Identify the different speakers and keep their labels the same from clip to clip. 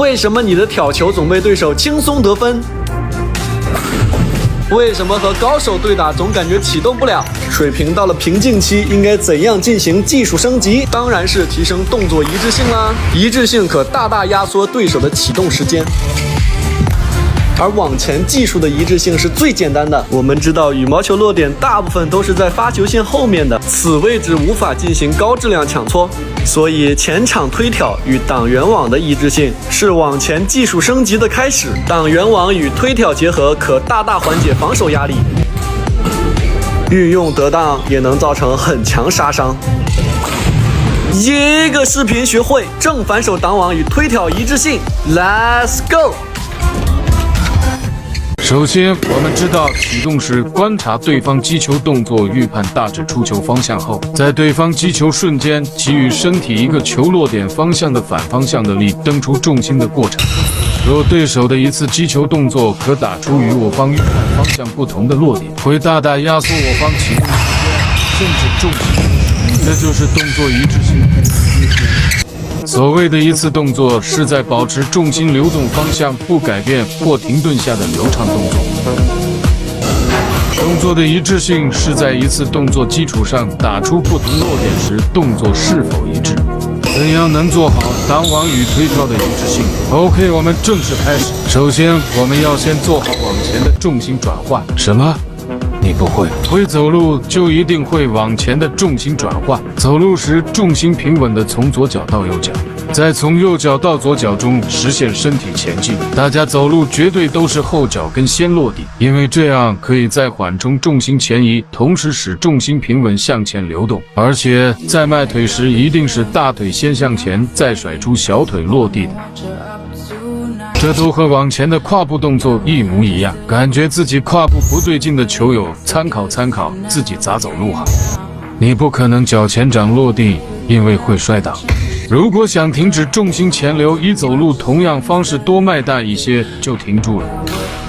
Speaker 1: 为什么你的挑球总被对手轻松得分？为什么和高手对打总感觉启动不了？水平到了瓶颈期，应该怎样进行技术升级？当然是提升动作一致性啦！一致性可大大压缩对手的启动时间。而网前技术的一致性是最简单的。我们知道羽毛球落点大部分都是在发球线后面的，此位置无法进行高质量抢搓，所以前场推挑与挡圆网的一致性是网前技术升级的开始。挡圆网与推挑结合，可大大缓解防守压力，运用得当也能造成很强杀伤。一个视频学会正反手挡网与推挑一致性 ，Let's go！
Speaker 2: 首先，我们知道启动时观察对方击球动作，预判大致出球方向后，在对方击球瞬间给予身体一个球落点方向的反方向的力蹬出重心的过程。若对手的一次击球动作可打出与我方预判方向不同的落点，会大大压缩我方启动时间，甚至重心，这就是动作一致性。所谓的一次动作，是在保持重心流动方向不改变或停顿下的流畅动作。动作的一致性是在一次动作基础上打出不同落点时，动作是否一致。怎样能做好挡网与推挑的一致性 ？OK， 我们正式开始。首先，我们要先做好网前的重心转换。什么？你不会？会走路就一定会往前的重心转换。走路时重心平稳地从左脚到右脚，再从右脚到左脚中实现身体前进。大家走路绝对都是后脚跟先落地，因为这样可以在缓冲重心前移，同时使重心平稳向前流动。而且在迈腿时，一定是大腿先向前，再甩出小腿落地的。这都和往前的跨步动作一模一样。感觉自己跨步不对劲的球友，参考自己咋走路好。你不可能脚前掌落地，因为会摔倒。如果想停止重心前流，以走路同样方式多迈大一些就停住了。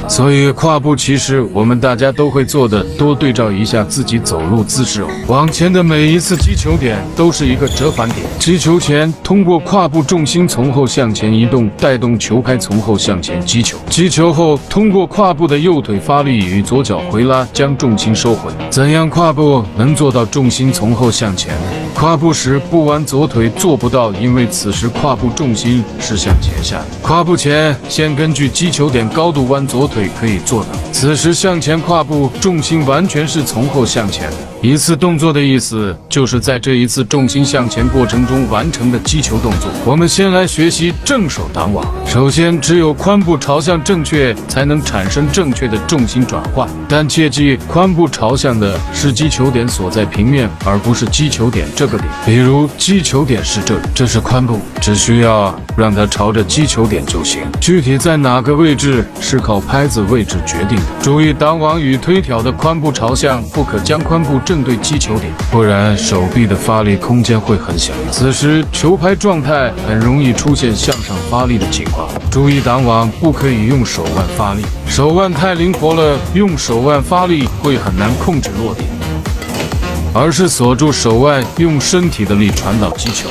Speaker 2: 所以跨步其实我们大家都会做的，多对照一下自己走路姿势哦。往前的每一次击球点都是一个折返点，击球前通过跨步重心从后向前移动，带动球拍从后向前击球。击球后通过跨步的右腿发力与左脚回拉，将重心收回。怎样跨步能做到重心从后向前呢？跨步时不弯左腿做不到，因为此时跨步重心是向前下的。跨步前先根据击球点高度弯左腿可以做到，此时向前跨步重心完全是从后向前的。一次动作的意思就是在这一次重心向前过程中完成的击球动作。我们先来学习正手挡网。首先，只有髋部朝向正确，才能产生正确的重心转换。但切记，髋部朝向的是击球点所在平面，而不是击球点这个点。比如击球点是这里，这是髋部，只需要让它朝着击球点就行。具体在哪个位置是靠拍子位置决定的。注意挡网与推挑的髋部朝向，不可将髋部正对击球点，不然手臂的发力空间会很小。此时球拍状态很容易出现向上发力的情况。注意挡网不可以用手腕发力，手腕太灵活了，用手腕发力会很难控制落点，而是锁住手腕，用身体的力传导击球。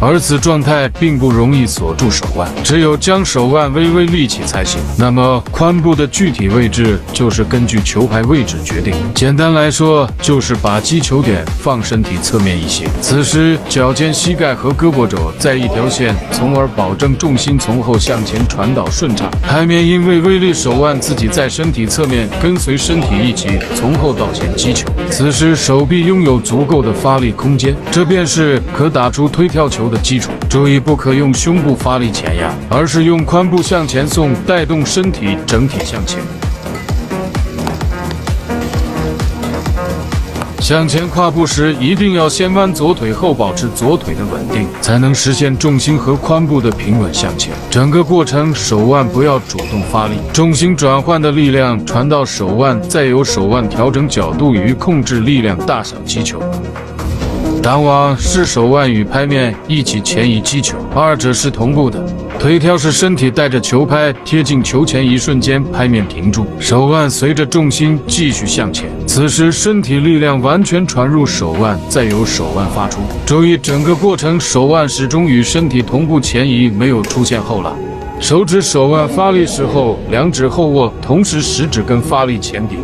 Speaker 2: 而此状态并不容易锁住手腕，只有将手腕微微立起才行。那么髋部的具体位置就是根据球拍位置决定。简单来说，就是把击球点放身体侧面一些，此时脚尖、膝盖和胳膊肘在一条线，从而保证重心从后向前传导顺畅。拍面因为微立手腕自己在身体侧面，跟随身体一起从后到前击球，此时手臂拥有足够的发力空间，这便是可打出推跳球的基础。注意不可用胸部发力前压，而是用髋部向前送，带动身体整体向前。向前跨步时，一定要先弯左腿后保持左腿的稳定，才能实现重心和髋部的平稳向前。整个过程手腕不要主动发力，重心转换的力量传到手腕，再由手腕调整角度与控制力量大小击球。单网是手腕与拍面一起前移击球，二者是同步的。推挑是身体带着球拍贴近球前一瞬间，拍面停住，手腕随着重心继续向前。此时身体力量完全传入手腕，再由手腕发出。注意整个过程，手腕始终与身体同步前移，没有出现后拉。手指手腕发力时候，两指后握，同时食指跟发力前顶。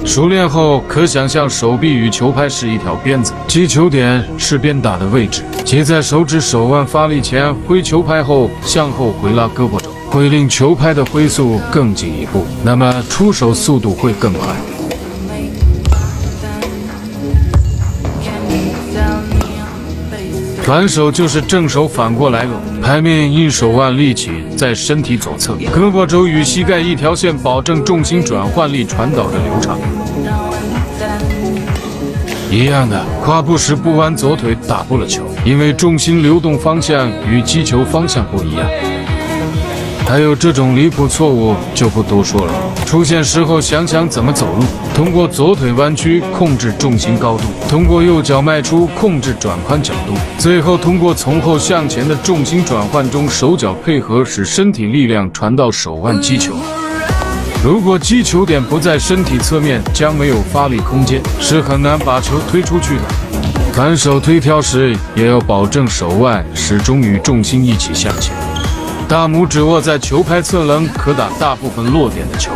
Speaker 2: 熟练后，可想象手臂与球拍是一条鞭子，击球点是鞭打的位置，即在手指手腕发力前挥球拍后向后回拉胳膊肘，会令球拍的挥速更进一步，那么出手速度会更快。反手就是正手反过来搂，拍面因手腕立起在身体左侧，胳膊肘与膝盖一条线，保证重心转换力传导的流畅。一样的，跨步时不弯左腿打不了球，因为重心流动方向与击球方向不一样。还有这种离谱错误就不多说了，出现时候想想怎么走路，通过左腿弯曲控制重心高度，通过右脚迈出控制转宽角度，最后通过从后向前的重心转换中手脚配合，使身体力量传到手腕击球。如果击球点不在身体侧面，将没有发力空间，是很难把球推出去的。反手推挑时，也要保证手腕始终与重心一起向前。大拇指握在球拍侧棱，可打大部分落点的球，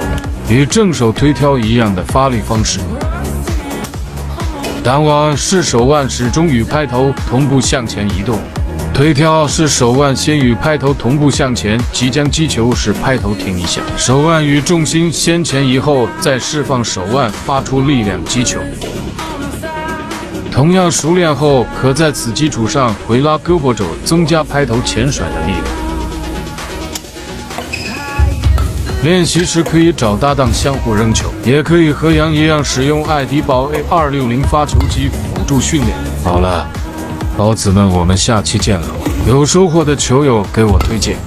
Speaker 2: 与正手推挑一样的发力方式。单网是手腕始终与拍头同步向前移动，推挑是手腕先与拍头同步向前，即将击球时拍头停一下，手腕与重心先前移后，再释放手腕发出力量击球。同样熟练后，可在此基础上回拉胳膊肘，增加拍头前甩的力量。练习时可以找搭档相互扔球，也可以和杨一样使用爱迪宝 A260发球机辅助训练。好了，宝子们，我们下期见了。有收获的球友给我推荐。